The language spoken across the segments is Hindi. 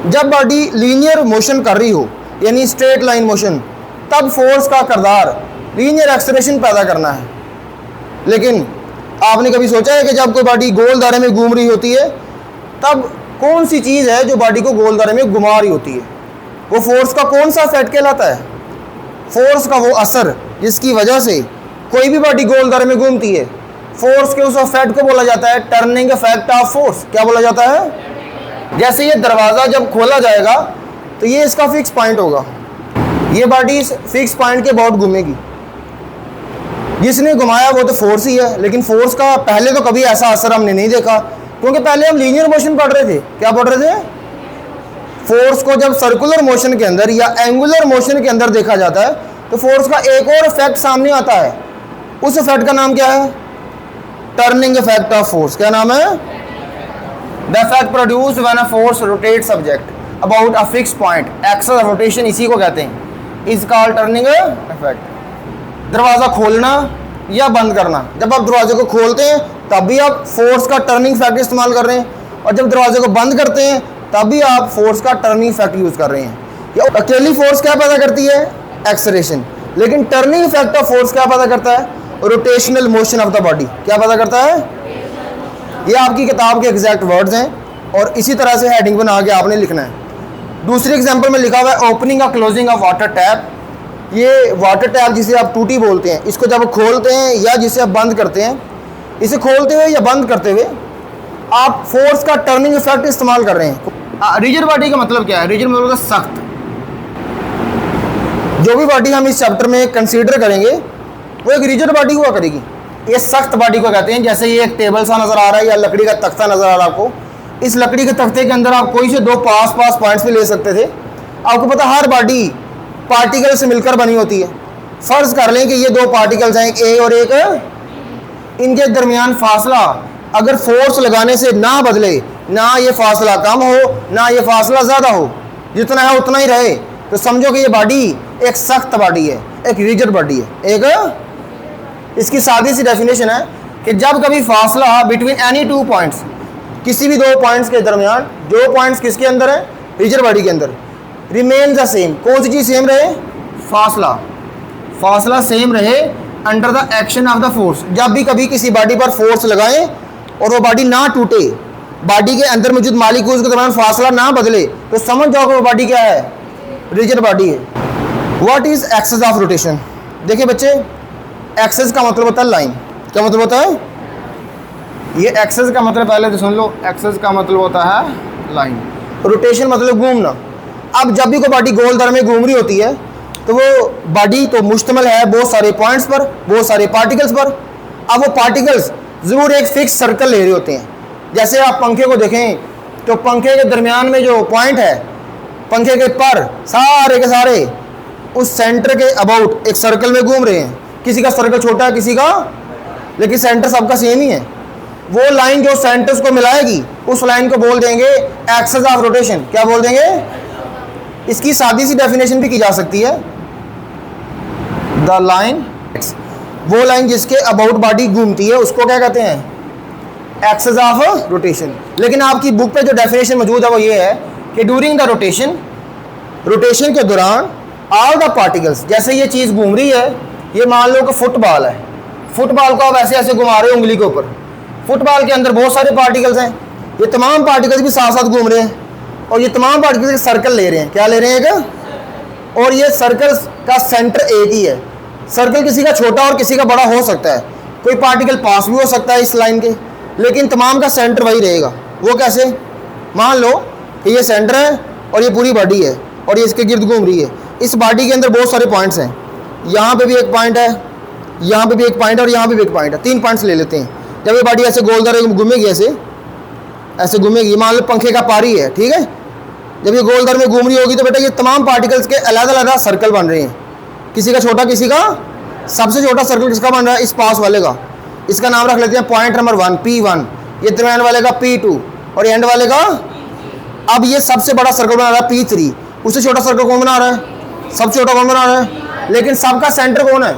जब बॉडी लीनियर मोशन कर रही हो यानी स्ट्रेट लाइन मोशन, तब फोर्स का किरदार लीनियर एक्सेलरेशन पैदा करना है। लेकिन आपने कभी सोचा है कि जब कोई बॉडी गोल दायरे में घूम रही होती है, तब कौन सी चीज़ है जो बॉडी को गोल दायरे में घुमा रही होती है? वो फोर्स का कौन सा इफेक्ट कहलाता है? फोर्स का वो असर जिसकी वजह से कोई भी बॉडी गोल दायरे में घूमती है, फोर्स के उस इफेक्ट को बोला जाता है टर्निंग इफेक्ट ऑफ फोर्स। क्या बोला जाता है? जैसे ये दरवाज़ा जब खोला जाएगा तो ये इसका फिक्स पॉइंट होगा, ये बॉडी इस फिक्स पॉइंट के अबाउट घूमेगी। जिसने घुमाया वो तो फोर्स ही है, लेकिन फोर्स का पहले तो कभी ऐसा असर हमने नहीं देखा, क्योंकि पहले हम लीनियर मोशन पढ़ रहे थे। क्या पढ़ रहे थे? फोर्स को जब सर्कुलर मोशन के अंदर या एंगुलर मोशन के अंदर देखा जाता है तो फोर्स का एक और इफेक्ट सामने आता है। उस इफेक्ट का नाम क्या है? Turning effect of force. क्या नाम है? The effect produced when a force rotates subject about a fix point, axis of rotation इसी को कहते हैं, इज कॉल्ड टर्निंग इफेक्ट। दरवाज़ा खोलना या बंद करना, जब आप दरवाजे को खोलते हैं तब भी आप फोर्स का टर्निंग इफेक्ट इस्तेमाल कर रहे हैं, और जब दरवाजे को बंद करते हैं तब भी आप फोर्स का टर्निंग इफेक्ट यूज़ कर रहे हैं। या अकेली फोर्स क्या पैदा करती है? एक्सेलरेशन। लेकिन टर्निंग इफेक्ट ऑफ फोर्स क्या पैदा करता है? Rotational motion of the body. क्या पैदा करता है? ये आपकी किताब के एग्जैक्ट वर्ड्स हैं और इसी तरह से हेडिंग बना के आपने लिखना है। दूसरी एग्जांपल में लिखा हुआ है ओपनिंग और क्लोजिंग ऑफ वाटर टैप। ये वाटर टैप जिसे आप टूटी बोलते हैं, इसको जब खोलते हैं या जिसे आप बंद करते हैं, इसे खोलते हुए या बंद करते हुए आप फोर्स का टर्निंग इफेक्ट इस्तेमाल कर रहे हैं। रिजिड बॉडी का मतलब क्या है? रिजिड मतलब सख्त। जो भी बॉडी हम इस चैप्टर में कंसीडर करेंगे वो एक रिजिड बॉडी हुआ करेगी। ये सख्त बॉडी को कहते हैं। जैसे ये एक टेबल सा नज़र आ रहा है या लकड़ी का तख्ता नज़र आ रहा है आपको, इस लकड़ी के तख्ते के अंदर आप कोई से दो पास पॉइंट्स भी ले सकते थे। आपको पता हर बॉडी पार्टिकल से मिलकर बनी होती है। फ़र्ज़ कर लें कि ये दो पार्टिकल्स हैं, एक ए और एक, इनके दरमियान फासला अगर फोर्स लगाने से ना बदले, ना ये फासला कम हो ना ये फासला ज़्यादा हो, जितना है उतना ही रहे, तो समझो कि ये बॉडी एक सख्त बॉडी है, एक रिजिड बॉडी है। एक इसकी सादी सी डेफिनेशन है कि जब कभी फासला बिटवीन एनी टू पॉइंट्स, किसी भी दो पॉइंट्स के दरमियान, जो पॉइंट्स किसके अंदर है? रिजिड बॉडी के अंदर, रिमेन द सेम। कौन सी चीज़ सेम रहे? फासला सेम रहे under the action of the force. जब भी कभी किसी बॉडी पर फोर्स लगाएं और वो बॉडी ना टूटे, बॉडी के अंदर मौजूद मालिक्यूल्स के दरमियान फासला ना बदले, तो समझ जाओ कि वो बॉडी क्या है? रिजिड बॉडी है। What is axis of rotation? देखिए बच्चे, एक्सिस का मतलब होता है लाइन। क्या मतलब होता है? ये एक्सिस का मतलब पहले तो सुन लो, एक्सिस का मतलब होता है लाइन, रोटेशन मतलब घूमना। अब जब भी कोई बॉडी गोल दायरे में घूम रही होती है तो वो बॉडी तो मुश्तमिल है बहुत सारे पॉइंट्स पर, बहुत सारे पार्टिकल्स पर। अब वो पार्टिकल्स ज़रूर एक फिक्स सर्कल ले रहे होते हैं। जैसे आप पंखे को देखें तो पंखे के दरमियान में जो पॉइंट है, पंखे के पर सारे के सारे उस सेंटर के अबाउट एक सर्कल में घूम रहे हैं। किसी का सर्कल छोटा है, किसी का, लेकिन सेंटर सबका सेम ही है। वो लाइन जो सेंटर्स को मिलाएगी उस लाइन को बोल देंगे एक्सिस ऑफ रोटेशन। क्या बोल देंगे? इसकी सादी सी डेफिनेशन भी की जा सकती है, द लाइन, वो लाइन जिसके अबाउट बॉडी घूमती है उसको क्या कहते हैं? Axis of rotation. लेकिन आपकी बुक पे जो डेफिनेशन मौजूद है वो ये है कि ड्यूरिंग द रोटेशन, रोटेशन के दौरान ऑल द पार्टिकल्स, जैसे ये चीज़ घूम रही है, ये मान लो कि फुटबॉल है, फुटबॉल को आप ऐसे ऐसे घुमा रहे हो उंगली के ऊपर, फुटबॉल के अंदर बहुत सारे पार्टिकल्स हैं, ये तमाम पार्टिकल्स भी साथ साथ घूम रहे हैं और ये तमाम पार्टिकल्स सर्कल ले रहे हैं। क्या ले रहे हैं? एक, और ये सर्कल का सेंटर एक ही है। सर्कल किसी का छोटा और किसी का बड़ा हो सकता है, कोई पार्टिकल पास भी हो सकता है इस लाइन के, लेकिन तमाम का सेंटर वही रहेगा। वो कैसे? मान लो कि ये सेंटर है और ये पूरी बॉडी है और ये इसके गिर्द घूम रही है। इस बॉडी के अंदर बहुत सारे पॉइंट्स हैं, यहाँ पे भी एक पॉइंट है, यहाँ पे भी एक पॉइंट है और यहाँ पे भी एक पॉइंट है। 3 पॉइंट्स ले लेते हैं। जब ये बॉडी ऐसे गोल दायरे में घूमेगी, ऐसे घूमेगी, मान लो पंखे का पारी है, ठीक है, जब ये गोल दायरे में घूम रही होगी तो बेटा ये तमाम पार्टिकल्स के अलग अलग सर्कल बन रहे हैं। किसी का छोटा, किसी का, सबसे छोटा सर्कल किसका बन रहा है? इस पास वाले का। इसका नाम रख लेते हैं पॉइंट नंबर 1, P1, ये दरमियान वाले का P2 और एंड वाले का। अब ये सबसे बड़ा सर्कल बना रहा है P3, उससे छोटा सर्कल कौन बना रहा है? सबसे छोटा कौन बना रहा है? लेकिन सबका सेंटर कौन है?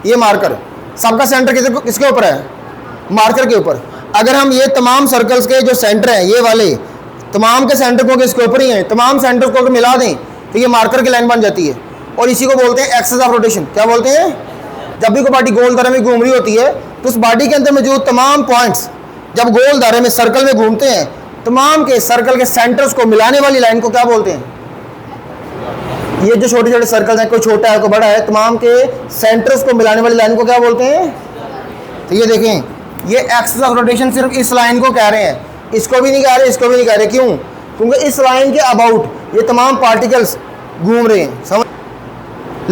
ये मार्कर। सबका सेंटर किसके ऊपर है? मार्कर के ऊपर। अगर हम ये तमाम सर्कल्स के जो सेंटर हैं, ये वाले तमाम के सेंटर को इसके ऊपर ही हैं, तमाम सेंटर को अगर मिला दें तो ये मार्कर की लाइन बन जाती है, और इसी को बोलते हैं एक्सिस ऑफ रोटेशन। क्या बोलते हैं? जब भी कोई बॉडी गोल दायरे में घूम रही होती है तो उस बॉडी के अंदर मौजूद तमाम पॉइंट्स जब गोल दायरे में सर्कल में घूमते हैं, तमाम के सर्कल के सेंटर्स को मिलाने वाली लाइन को क्या बोलते हैं? ये जो छोटे छोटे सर्कल हैं, कोई छोटा है कोई बड़ा है, तमाम के सेंटर्स को मिलाने वाली लाइन को क्या बोलते हैं? तो ये देखें, ये एक्सिस ऑफ रोटेशन सिर्फ इस लाइन को कह रहे हैं, इसको भी नहीं कह रहे, इसको भी नहीं कह रहे। क्यों? क्योंकि इस लाइन के अबाउट ये तमाम पार्टिकल्स घूम रहे हैं। समझ?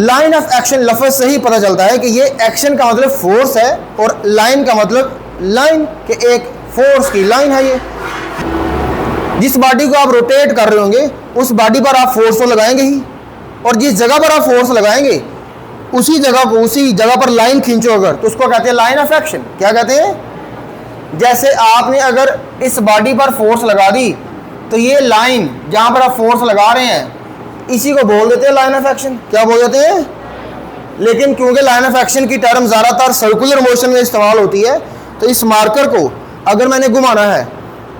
लाइन ऑफ एक्शन लफ्ज़ से ही पता चलता है कि ये एक्शन का मतलब फोर्स है, और लाइन का मतलब लाइन के एक फोर्स की लाइन है। ये जिस बॉडी को आप रोटेट कर रहे होंगे उस बॉडी पर आप फोर्स तो लगाएंगे ही, और जिस जगह पर आप फोर्स लगाएंगे उसी जगह पर लाइन खींचो अगर, तो उसको कहते हैं लाइन ऑफ एक्शन। क्या कहते हैं? जैसे आपने अगर इस बॉडी पर फोर्स लगा दी तो ये लाइन जहाँ पर आप फोर्स लगा रहे हैं इसी को बोल देते हैं लाइन ऑफ एक्शन। क्या बोल देते हैं? लेकिन क्योंकि लाइन ऑफ एक्शन की टर्म ज़्यादातर सर्कुलर मोशन में इस्तेमाल होती है, तो इस मार्कर को अगर मैंने घुमाना है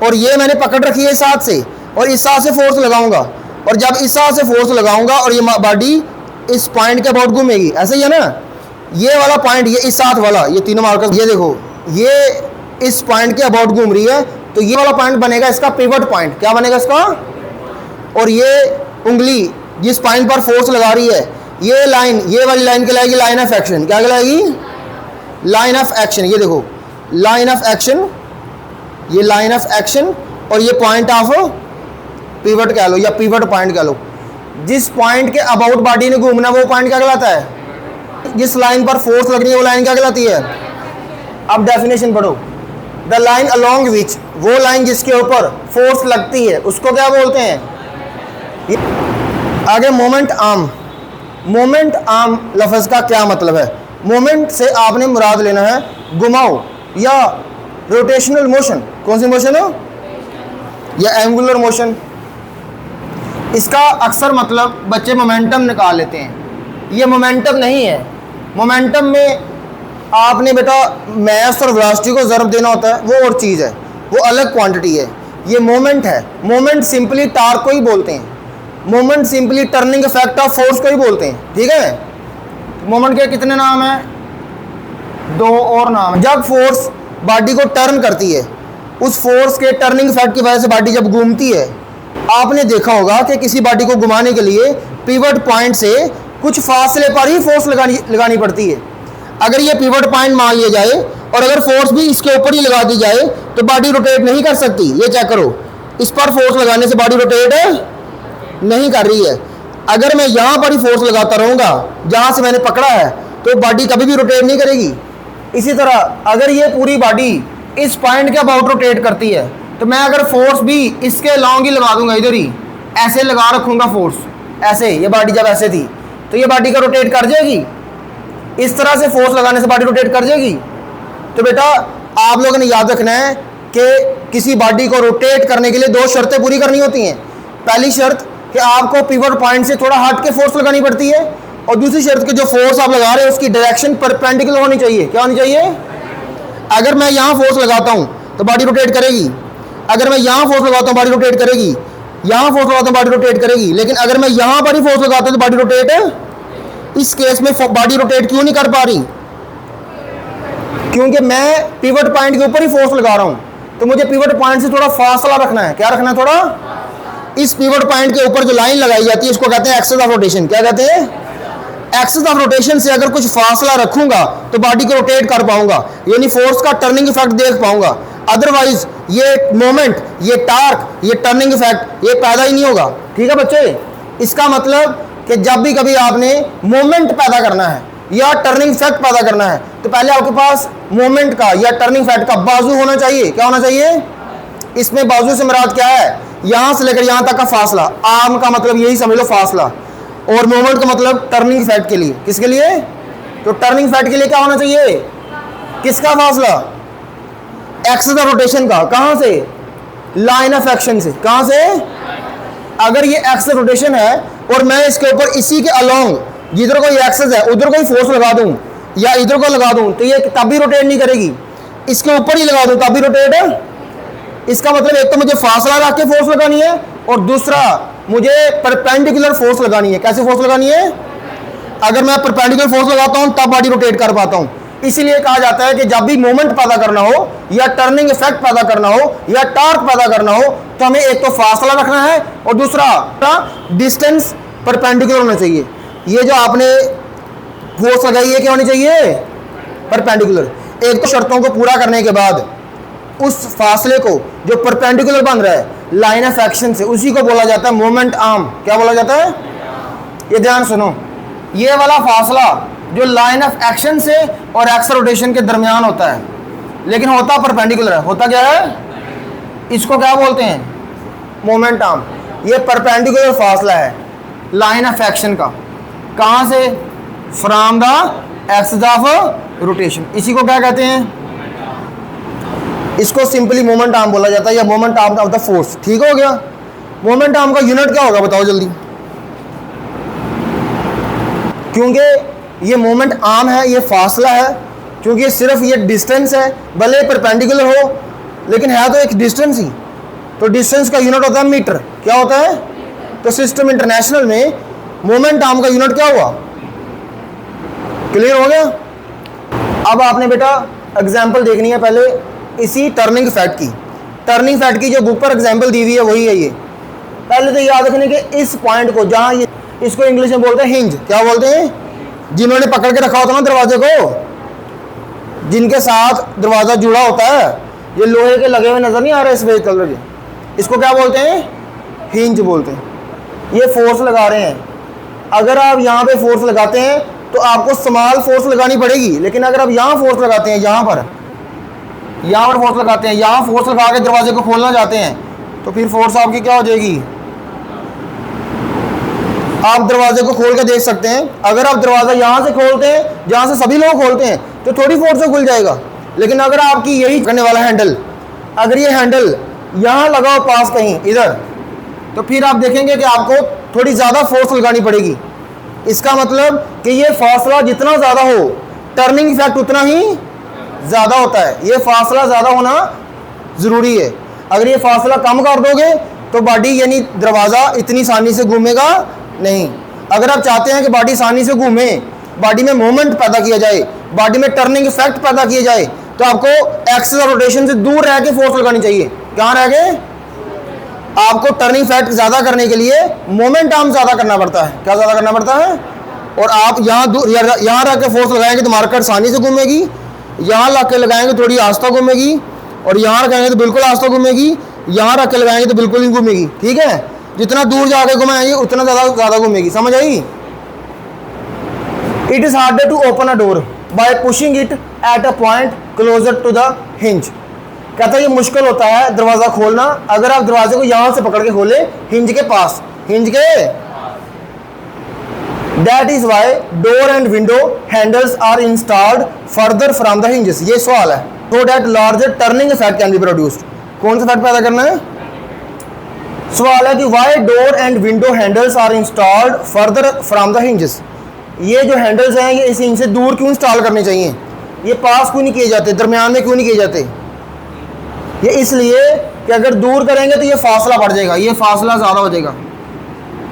और ये मैंने पकड़ रखी है इस हाथ से, और इस हाथ से फोर्स लगाऊंगा, और जब इस हाथ से फोर्स लगाऊंगा और ये बॉडी इस पॉइंट के अबाउट घूमेगी, ऐसे ही है ना? ये वाला पॉइंट, ये इस हाथ वाला, ये तीनों मार्कर, ये देखो, ये इस पॉइंट के अबाउट घूम रही है, तो ये वाला पॉइंट बनेगा इसका पिवट पॉइंट। क्या बनेगा इसका? और ये उंगली जिस पॉइंट पर फोर्स लगा रही है, ये लाइन, ये वाली लाइन कहलाएगी लाइन ऑफ एक्शन। क्या कहलाएगी? Line of action. ये देखो, लाइन ऑफ एक्शन, ये लाइन ऑफ एक्शन, और ये पॉइंट ऑफ पिवट कह लो या पिवट पॉइंट कह लो। जिस पॉइंट के अबाउट बॉडी ने घूमना वो पॉइंट क्या कहलाता है? जिस लाइन पर फोर्स लग रही है वो लाइन क्या कहलाती है? अब डेफिनेशन पढ़ो। द लाइन अलोंग विच, वो लाइन जिसके ऊपर फोर्स लगती है उसको क्या बोलते हैं? आगे मोमेंट आर्म। मोमेंट आर्म लफ्ज़ का क्या मतलब है? मोमेंट से आपने मुराद लेना है घुमाओ या रोटेशनल मोशन। कौन सी मोशन हो? या एंगुलर मोशन। इसका अक्सर मतलब बच्चे मोमेंटम निकाल लेते हैं, ये मोमेंटम नहीं है। मोमेंटम में आपने बेटा मैस और वेलोसिटी को ज़रब देना होता है, वो और चीज़ है, वो अलग क्वांटिटी है। ये मोमेंट है। मोमेंट सिंपली टार्क को ही बोलते हैं, moment simply turning effect of force को ही बोलते हैं। ठीक है? मोमेंट के कितने नाम हैं? दो और नाम है। जब फोर्स बॉडी को टर्न करती है, उस फोर्स के टर्निंग इफेक्ट की वजह से बॉडी जब घूमती है, आपने देखा होगा कि किसी बॉडी को घुमाने के लिए पिवट पॉइंट से कुछ फासले पर ही फोर्स लगानी पड़ती है। अगर ये पिवट पॉइंट मान लिया जाए और अगर फोर्स भी इसके ऊपर ही लगा दी जाए तो बॉडी रोटेट नहीं कर सकती। ये चेक करो, इस पर फोर्स लगाने से बॉडी रोटेट नहीं कर रही है। अगर मैं यहाँ पर ही फोर्स लगाता रहूँगा जहाँ से मैंने पकड़ा है तो बॉडी कभी भी रोटेट नहीं करेगी। इसी तरह अगर ये पूरी बॉडी इस पॉइंट के अबाउट रोटेट करती है तो मैं अगर फोर्स भी इसके लॉन्ग ही लगा दूंगा, इधर ही ऐसे लगा रखूँगा फोर्स, ऐसे, ये बॉडी जब ऐसे थी तो ये बॉडी का रोटेट कर जाएगी। इस तरह से फोर्स लगाने से बॉडी रोटेट कर जाएगी। तो बेटा आप लोगों ने याद रखना है कि किसी बॉडी को रोटेट करने के लिए दो शर्तें पूरी करनी होती हैं। पहली शर्त कि आपको पिवट पॉइंट से थोड़ा हट के फोर्स लगानी पड़ती है, और दूसरी शर्त कि जो फोर्स आप लगा रहे हैं उसकी डायरेक्शन परपेंडिकुलर होनी चाहिए। क्या होनी चाहिए? अगर मैं यहाँ फोर्स लगाता हूँ तो बॉडी रोटेट करेगी, अगर मैं यहाँ फोर्स लगाता हूँ बॉडी रोटेट करेगी, यहाँ फोर्स लगाता हूँ बॉडी रोटेट करेगी। लेकिन अगर मैं यहाँ पर ही फोर्स लगाता हूँ तो बॉडी रोटेट, इस केस में बॉडी रोटेट क्यों नहीं कर पा रही? क्योंकि मैं पिवट पॉइंट के ऊपर ही फोर्स लगा रहा हूँ, तो मुझे पिवट पॉइंट से थोड़ा फासला रखना है। क्या रखना है? थोड़ा। इस पिवट पॉइंट के ऊपर जो लाइन लगाई जाती है इसको कहते हैं एक्सिस ऑफ रोटेशन। क्या कहते हैं? एक्सिस ऑफ रोटेशन से अगर कुछ फासला रखूंगा तो बॉडी को रोटेट कर पाऊंगा, यानी फोर्स का टर्निंग इफेक्ट देख पाऊंगा। अदरवाइज ये मोमेंट, ये टार्क, ये टर्निंग इफेक्ट ये पैदा ही नहीं होगा। ठीक है बच्चे? इसका मतलब कि जब भी कभी आपने मोमेंट पैदा करना है या टर्निंग इफेक्ट पैदा करना है तो पहले आपके पास मोमेंट का या टर्निंग इफेक्ट का बाजू होना चाहिए। क्या होना चाहिए? इसमें बाजू से मुराद क्या है? यहाँ से लेकर यहाँ तक का फासला। आर्म का मतलब यही समझ लो, फासला, और मोमेंट का मतलब टर्निंग इफेक्ट के लिए। किसके लिए? तो टर्निंग इफेक्ट के लिए क्या होना चाहिए? किसका फासला? एक्सिस ऑफ रोटेशन का। कहाँ से? लाइन ऑफ एक्शन से। कहाँ से? अगर ये एक्सिस ऑफ रोटेशन है और मैं इसके ऊपर इसी के अलोंग जिधर कोई एक्सिस है उधर कोई फोर्स लगा दूं या इधर को लगा दूं तो ये तब भी रोटेट नहीं करेगी। इसके ऊपर ही लगा दूं तब भी रोटेट इसका मतलब एक तो मुझे फासला रख के फोर्स लगानी है और दूसरा मुझे परपेंडिकुलर फोर्स लगानी है। कैसे फोर्स लगानी है? अगर मैं परपेंडिकुलर फोर्स लगाता हूं तब बॉडी रोटेट कर पाता हूं। इसीलिए कहा जाता है कि जब भी मोमेंट पैदा करना हो या टर्निंग इफेक्ट पैदा करना हो या टॉर्क पैदा करना हो तो हमें एक तो फासला रखना है और दूसरा डिस्टेंस परपेंडिकुलर होना चाहिए। ये जो आपने फोर्स लगाई है क्या होनी चाहिए? परपेंडिकुलर। एक तो शर्तों को पूरा करने के बाद उस फासले को जो परपेंडिकुलर बन रहा है लाइन ऑफ एक्शन से, उसी को बोला जाता है मोमेंट आर्म। क्या बोला जाता है? ये ध्यान सुनो, ये वाला फासला जो लाइन ऑफ एक्शन से और एक्स रोटेशन के दरमियान होता है, लेकिन होता परपेंडिकुलर है। होता क्या है? इसको क्या बोलते हैं? Moment arm. ये परपेंडिकुलर फासला है लाइन ऑफ एक्शन का। कहाँ से? From the axis of rotation. इसी को क्या कहते हैं? इसको सिंपली मोमेंट आर्म बोला जाता है या moment arm of the force. ठीक हो गया? मोमेंट आर्म का यूनिट क्या होगा बताओ जल्दी? क्योंकि ये मोमेंट आर्म है, ये फासला है, क्योंकि सिर्फ ये डिस्टेंस है, भले परपेंडिकुलर हो लेकिन है तो एक डिस्टेंस ही। तो डिस्टेंस का यूनिट होता है मीटर। क्या होता है? तो सिस्टम इंटरनेशनल में मोमेंट आर्म का यूनिट क्या हुआ? क्लियर हो गया? अब आपने बेटा एग्जाम्पल देखनी है पहले इसी टर्निंग फैक्ट की। टर्निंग फैक्ट की जो बुक पर एग्जाम्पल दी हुई है वही है ये। पहले तो याद रखने के इस पॉइंट को, जहाँ ये इसको इंग्लिश में बोलते हैं हिंज। क्या बोलते हैं? जिन्होंने पकड़ के रखा होता है ना दरवाजे को, जिनके साथ दरवाज़ा जुड़ा होता है, ये लोहे के लगे हुए नजर नहीं आ रहे सफेद कलर के, इसको क्या बोलते हैं? हिंज बोलते हैं। ये फोर्स लगा रहे हैं। अगर आप यहाँ पे फोर्स लगाते हैं तो आपको स्मॉल फोर्स लगानी पड़ेगी, लेकिन अगर आप यहाँ फोर्स लगाते हैं, यहाँ पर फोर्स लगाते हैं, यहाँ फोर्स लगा के दरवाजे को खोलना चाहते हैं, तो फिर फोर्स आपकी क्या हो जाएगी? आप दरवाजे को खोल के देख सकते हैं। अगर आप दरवाज़ा यहाँ से खोलते हैं जहाँ से सभी लोग खोलते हैं तो थोड़ी फोर्स से खुल जाएगा, लेकिन अगर आपकी यही करने वाला हैंडल, अगर ये हैंडल यहाँ लगाओ पास कहीं इधर, तो फिर आप देखेंगे कि आपको थोड़ी ज़्यादा फोर्स लगानी पड़ेगी। इसका मतलब कि ये फासला जितना ज़्यादा हो टर्निंग इफेक्ट उतना ही ज़्यादा होता है। ये फासला ज़्यादा होना ज़रूरी है। अगर ये फासला कम कर दोगे तो बॉडी यानी दरवाज़ा इतनी आसानी से घूमेगा नहीं। अगर आप चाहते हैं कि बॉडी आसानी से घूमे, बॉडी में मोमेंट पैदा किया जाए, बॉडी में टर्निंग इफेक्ट पैदा किया जाए, तो आपको एक्सिस ऑफ रोटेशन से दूर रह के फोर्स लगानी चाहिए। कहाँ रह के? आपको टर्निंग इफेक्ट ज़्यादा करने के लिए मोमेंट आर्म ज़्यादा करना पड़ता है। क्या ज़्यादा करना पड़ता है? और आप यहाँ रह के फोर्स लगाएंगे तो मार्केट आसानी से घूमेगी, यहाँ ला के लगाएंगे थोड़ी आस्था घूमेगी, और यहाँ रखेंगे तो बिल्कुल आस्था घूमेगी, यहाँ रख के लगाएंगे तो बिल्कुल नहीं घूमेगी। ठीक है? जितना दूर जाके घुमाएंगे उतना ज़्यादा घूमेगी। समझ आई? It is harder to open a door by pushing it at a point closer to the hinge. कहता है ये मुश्किल होता है दरवाज़ा खोलना अगर आप दरवाजे को यहाँ से पकड़ के खोले, हिंज के पास, हिंज के। That is why door and window handles are installed further from the hinges. ये सवाल है। So that larger turning effect can be produced. कौन सा इफेक्ट पैदा करना है? सवाल है कि why door and window handles are installed further from the hinges. ये जो हैंडल्स हैं ये इस हिंज से दूर क्यों इंस्टॉल करने चाहिए? ये पास क्यों नहीं किए जाते, दरमियान में क्यों नहीं किए जाते? ये इसलिए कि अगर दूर करेंगे तो ये फासला बढ़ जाएगा, ये फासला ज़्यादा हो जाएगा।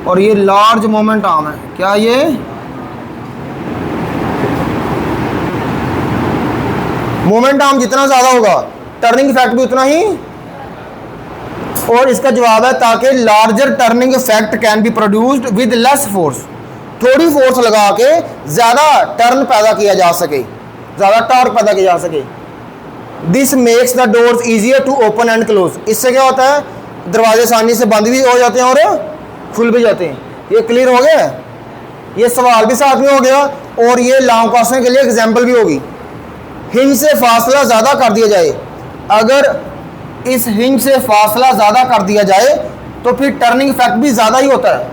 और ये लार्ज मोमेंट आर्म है। क्या ये? मोमेंट आर्म जितना ज़्यादा होगा टर्निंग इफेक्ट भी उतना ही। और इसका जवाब है ताकि larger turning effect can be produced with less force. थोड़ी फोर्स लगा के ज़्यादा टर्न पैदा किया जा सके, ज़्यादा टॉर्क पैदा किया जा सके। This makes the doors easier to open and close. इससे क्या होता है? दरवाजे आसानी से बंद भी हो जाते हैं और खुल भी जाते हैं। ये क्लियर हो गया? ये सवाल भी साथ में हो गया और ये लॉन्ग क्वेश्चन के लिए एग्जाम्पल भी होगी। हिंज से फासला ज़्यादा कर दिया जाए, अगर इस हिंज से फासला ज़्यादा कर दिया जाए तो फिर टर्निंग इफेक्ट भी ज़्यादा ही होता है,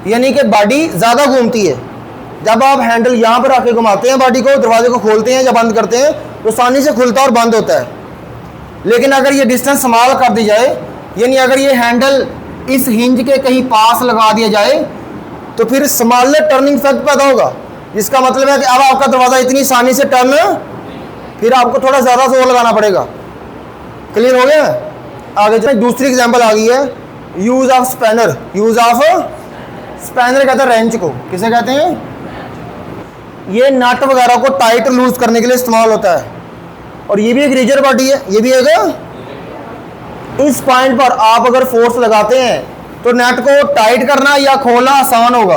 यानी कि बॉडी ज़्यादा घूमती है। जब आप हैंडल यहाँ पर आके घुमाते हैं बॉडी को, दरवाजे को खोलते हैं या बंद करते हैं तो आसानी से खुलता और बंद होता है। लेकिन अगर ये डिस्टेंस संभाल कर दी जाए, यानी अगर ये हैंडल इस हिंज के कहीं पास लगा दिया जाए तो फिर स्मॉलर टर्निंग इफेक्ट पैदा होगा। जिसका मतलब है कि अब आपका दरवाज़ा इतनी आसानी से टर्न, फिर आपको थोड़ा ज़्यादा जोर लगाना पड़ेगा। क्लियर हो गया? आगे चलें, दूसरी एग्जांपल आ गई है, use of spanner. Use of spanner कहते हैं रेंच को, किसे कहते हैं? ये नट वगैरह को टाइट लूज करने के लिए इस्तेमाल होता है। और ये भी एक रिजिड बॉडी है, ये भी एक। इस पॉइंट पर आप अगर फोर्स लगाते हैं तो नट को टाइट करना या खोलना आसान होगा।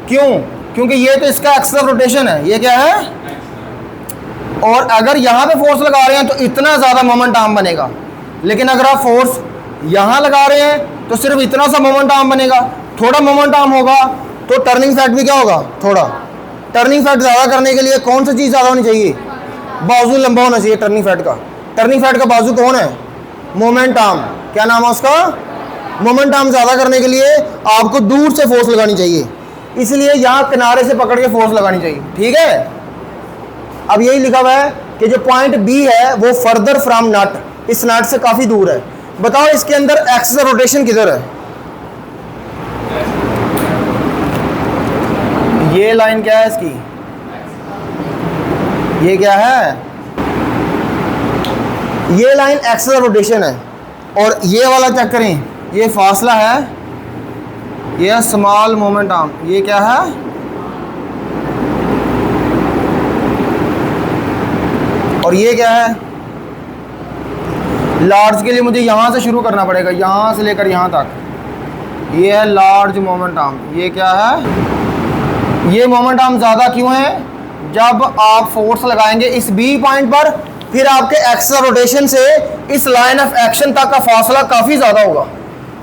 क्यों? क्योंकि ये तो इसका एक्सिस ऑफ रोटेशन है, ये क्या है? और अगर यहाँ पे फोर्स लगा रहे हैं तो इतना ज़्यादा मोमेंट आर्म बनेगा, लेकिन अगर आप फोर्स यहाँ लगा रहे हैं तो सिर्फ इतना सा मोमेंट आर्म बनेगा। थोड़ा मोमेंट आर्म होगा तो टर्निंग फैक्ट भी क्या होगा? थोड़ा। टर्निंग फैक्ट ज़्यादा करने के लिए कौन सी चीज़ ज़्यादा होनी चाहिए? बाजू लंबा होना चाहिए टर्निंग फैक्ट का। टर्निंग फैक्ट का बाजू कौन है? Moment arm. क्या नाम है उसका? मोमेंट आर्म ज़्यादा करने के लिए आपको दूर से फोर्स लगानी चाहिए, इसलिए यहाँ किनारे से पकड़ के फोर्स लगानी चाहिए। ठीक है, अब यही लिखा हुआ है कि जो पॉइंट बी है वो फर्दर फ्रॉम नट, इस नट से काफ़ी दूर है। बताओ इसके अंदर एक्सिस ऑफ रोटेशन किधर है? ये लाइन क्या है इसकी? ये क्या है? ये लाइन एक्सिस ऑफ रोटेशन है। और ये वाला चेक करें, ये फासला है, ये स्मॉल मोमेंट आर्म। ये क्या है? और ये क्या है? लार्ज के लिए मुझे यहाँ से शुरू करना पड़ेगा, यहाँ से लेकर यहाँ तक। ये है लार्ज मोमेंट आर्म। ये क्या है? ये मोमेंट आर्म ज़्यादा क्यों है? जब आप फोर्स लगाएंगे इस बी पॉइंट पर, फिर आपके एक्सिस ऑफ रोटेशन से इस लाइन ऑफ एक्शन तक का फासला काफ़ी ज़्यादा होगा।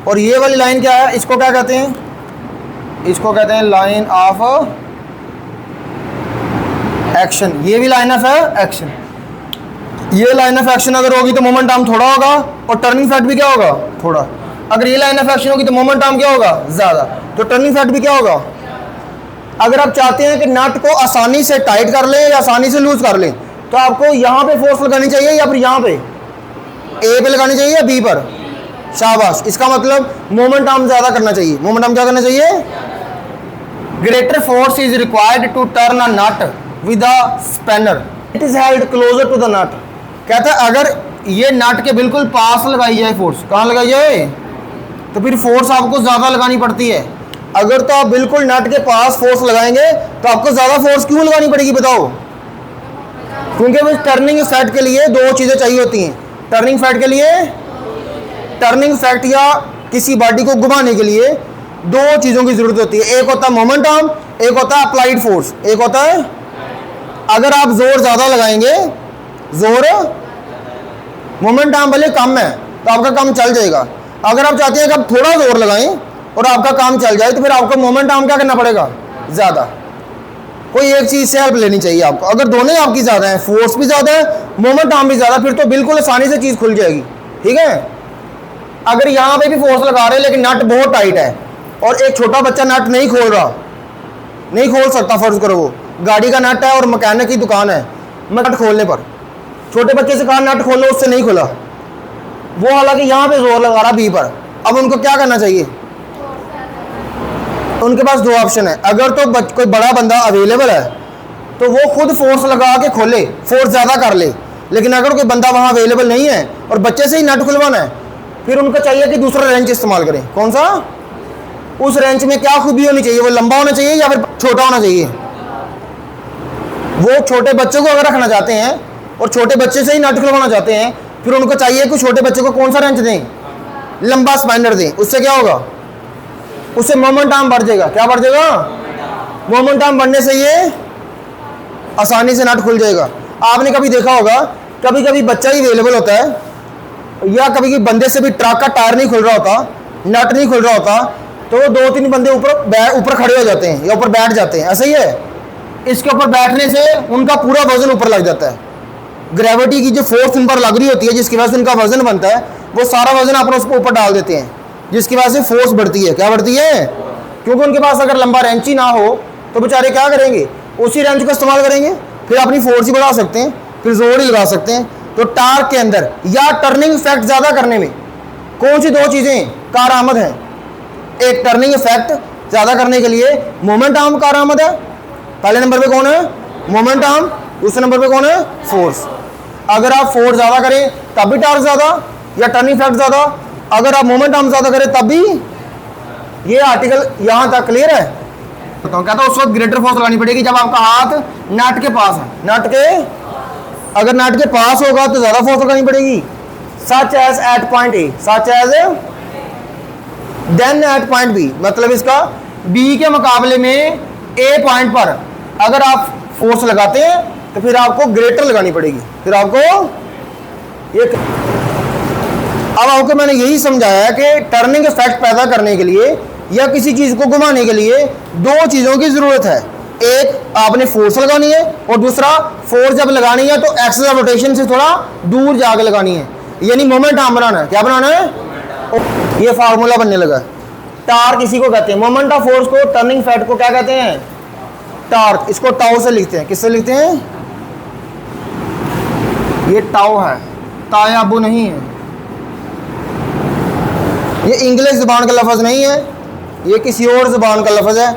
और ये वाली लाइन क्या है? इसको क्या कहते हैं? इसको कहते हैं लाइन ऑफ एक्शन। ये भी लाइन ऑफ एक्शन। ये लाइन ऑफ एक्शन अगर होगी तो मोमेंट आर्म थोड़ा होगा और टर्निंग फैक्ट भी क्या होगा? थोड़ा। अगर ये लाइन ऑफ एक्शन होगी तो मोमेंट आर्म क्या होगा? ज़्यादा। तो टर्निंग फैक्ट भी क्या होगा? अगर आप चाहते हैं कि नट को आसानी से टाइट कर लें या आसानी से लूज कर लें, तो आपको यहाँ पे फोर्स लगानी चाहिए या फिर यहाँ पे? ए पे लगानी चाहिए या बी पर? शाबाश। इसका मतलब मोमेंट आर्म ज़्यादा करना चाहिए। मोमेंट आर्म क्या करना चाहिए? Greater force is required to turn a nut with a spanner, it is held closer to the nut. कहता है अगर ये नट के बिल्कुल पास लगाई जाए फोर्स, कहाँ लगाई जाए? तो फिर फोर्स आपको ज़्यादा लगानी पड़ती है। अगर तो आप बिल्कुल नट के पास फोर्स लगाएंगे तो आपको ज़्यादा फोर्स क्यों लगानी पड़ेगी बताओ? क्योंकि वो टर्निंग इफेक्ट के लिए दो चीज़ें चाहिए होती हैं। टर्निंग इफेक्ट के लिए, टर्निंग इफेक्ट या किसी बॉडी को घुमाने के लिए दो चीज़ों की ज़रूरत होती है। एक होता है मोमेंट आर्म, एक होता है अप्लाइड फोर्स। एक होता है, अगर आप जोर ज़्यादा लगाएंगे, जोर मोमेंट आर्म भले कम है तो आपका काम चल जाएगा। अगर आप चाहते हैं कि आप थोड़ा जोर लगाएं और आपका काम चल जाए तो फिर आपको मोमेंट आर्म क्या करना पड़ेगा? ज़्यादा। कोई एक चीज़ से हेल्प लेनी चाहिए आपको। अगर दोनों ही आपकी ज़्यादा हैं, फोर्स भी ज़्यादा है, मोमेंट आर्म भी ज़्यादा, फिर तो बिल्कुल आसानी से चीज़ खुल जाएगी। ठीक है, अगर यहाँ पे भी फोर्स लगा रहे हैं लेकिन नट बहुत टाइट है और एक छोटा बच्चा नट नहीं खोल रहा, नहीं खोल सकता, फर्ज करो वो गाड़ी का नट है और मैकेनिक की दुकान है, नट खोलने पर छोटे बच्चे से कहा नट खोलो, उससे नहीं खुला, वो हालांकि यहाँ पे जोर लगा रहा बी पर। अब उनको क्या करना चाहिए? उनके पास दो ऑप्शन है। अगर तो कोई बड़ा बंदा अवेलेबल है तो वो खुद फोर्स लगा के खोले, फोर्स ज़्यादा कर ले। लेकिन अगर कोई बंदा वहाँ अवेलेबल नहीं है और बच्चे से ही नट खुलवाना है, फिर उनको चाहिए कि दूसरा रेंच इस्तेमाल करें। कौन सा? उस रेंच में क्या खूबी होनी चाहिए? वो लंबा होना चाहिए या फिर छोटा होना चाहिए? वो छोटे बच्चों को अगर रखना चाहते हैं और छोटे बच्चे से ही नट खुलवाना चाहते हैं, फिर उनको चाहिए कि छोटे बच्चे को कौन सा रेंच दें? लंबा स्पाइनर दें। उससे क्या होगा? उससे मोमेंट आर्म बढ़ जाएगा। क्या बढ़ जाएगा? मोमेंट आर्म बढ़ने से ये आसानी से नट खुल जाएगा। आपने कभी देखा होगा, कभी कभी बच्चा ही अवेलेबल होता है या कभी कभी बंदे से भी ट्रक का टायर नहीं खुल रहा होता, नट नहीं खुल रहा होता, तो दो तीन बंदे ऊपर खड़े हो जाते हैं या ऊपर बैठ जाते हैं। ऐसा ही है, इसके ऊपर बैठने से उनका पूरा वजन ऊपर लग जाता है। ग्रेविटी की जो फोर्स उन पर लग रही होती है, जिसकी वजह से उनका वजन बनता है, वो सारा वजन अपना उसको ऊपर डाल देते हैं, जिसकी वजह से फोर्स बढ़ती है। क्या बढ़ती है? क्योंकि उनके पास अगर लंबा रेंच ही ना हो तो बेचारे क्या करेंगे? उसी रेंच का इस्तेमाल करेंगे, फिर अपनी फोर्स ही बढ़ा सकते हैं, फिर जोर ही लगा सकते हैं। तो टार्क के अंदर या टर्निंग इफेक्ट ज़्यादा करने में कौन सी दो चीज़ें कारआमद हैं? एक टर्निंग इफेक्ट ज़्यादा करने के लिए मोमेंट आर्म कारआमद है। पहले नंबर पे कौन है? Moment arm. दूसरे नंबर पे कौन है? फोर्स। अगर आप फोर्स ज़्यादा करें तब भी टार्क ज़्यादा, या टर्निंग फैक्ट ज़्यादा? अगर आप मोमेंट आर्म ज़्यादा करें तब भी ये आर्टिकल यहाँ तक क्लियर है। बताओ, कहता उस वक्त ग्रेटर फोर्स लगानी पड़ेगी जब आपका हाथ नट के पास है। नट के, अगर नट के पास होगा तो ज़्यादा फोर्स लगानी पड़ेगी। Such as at point A, such as then at point B, मतलब इसका बी के मुकाबले में ए पॉइंट पर अगर आप फोर्स लगाते हैं तो फिर आपको ग्रेटर लगानी पड़ेगी। फिर आपको ये, अब आपको मैंने यही समझाया है कि टर्निंग इफेक्ट पैदा करने के लिए या किसी चीज़ को घुमाने के लिए दो चीज़ों की ज़रूरत है। एक आपने फोर्स लगानी है और दूसरा फोर्स जब लगानी है तो एक्सिस ऑफ रोटेशन से थोड़ा दूर जाकर लगानी है, यानी मोमेंट आर्म बनाना है। क्या बनाना है? ये फार्मूला बनने लगा। टार्क इसी को कहते हैं, मोमेंट ऑफ फोर्स को, टर्निंग इफेक्ट को क्या कहते हैं? टार्क। इसको टाउ से लिखते हैं। किससे लिखते हैं? ये टाउ है, तायाबू नहीं है। ये इंग्लिश ज़बान का लफ्ज़ नहीं है, ये किसी और ज़बान का लफ्ज़ है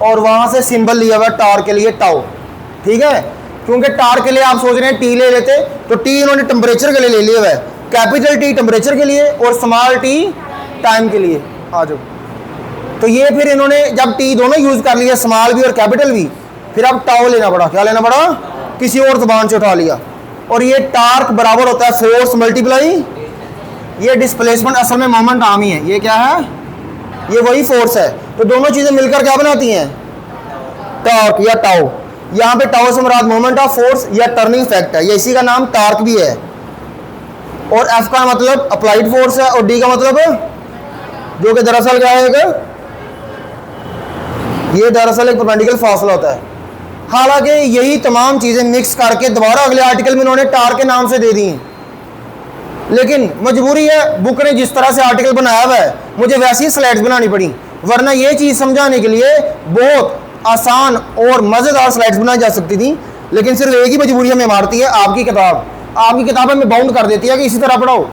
और वहाँ से सिंबल लिया हुआ है टार के लिए, टाउ। ठीक है, क्योंकि टार के लिए आप सोच रहे हैं टी ले लेते तो टी इन्होंने टेम्परेचर के लिए ले लिया हुआ है, कैपिटल टी टेम्परेचर के लिए और स्मॉल टी टाइम के लिए। आ जाओ, तो ये फिर इन्होंने जब टी दोनों यूज़ कर लिया, स्मॉल भी और कैपिटल भी, फिर अब टाउ लेना पड़ा। क्या लेना पड़ा? किसी और ज़बान से उठा लिया। और ये टार्क बराबर होता है फोर्स मल्टीप्लाई ये डिस्प्लेसमेंट, असल में मोमेंट आर्म ही है। ये क्या है? ये वही फोर्स है। तो दोनों चीज़ें मिलकर क्या बनाती हैं? टार्क या टाउ। यहाँ पे टाउ से मुराद मोमेंट ऑफ फोर्स या टर्निंग इफेक्ट है, ये इसी का नाम टार्क भी है। और एफ का मतलब अप्लाइड फोर्स है और डी का मतलब जो कि दरअसल क्या है, ये दरअसल एक परपेंडिकुलर फासला होता है। हालांकि यही तमाम चीज़ें मिक्स करके दोबारा अगले आर्टिकल में इन्होंने टार के नाम से दे दी हैं, लेकिन मजबूरी है, बुक ने जिस तरह से आर्टिकल बनाया हुआ है मुझे वैसी स्लाइड्स बनानी पड़ी, वरना ये चीज़ समझाने के लिए बहुत आसान और मज़ेदार स्लाइड्स बनाई जा सकती थी। लेकिन सिर्फ एक ही मजबूरी हमें मारती है, आपकी किताब। आपकी किताब हमें बाउंड कर देती है कि इसी तरह पढ़ाओ।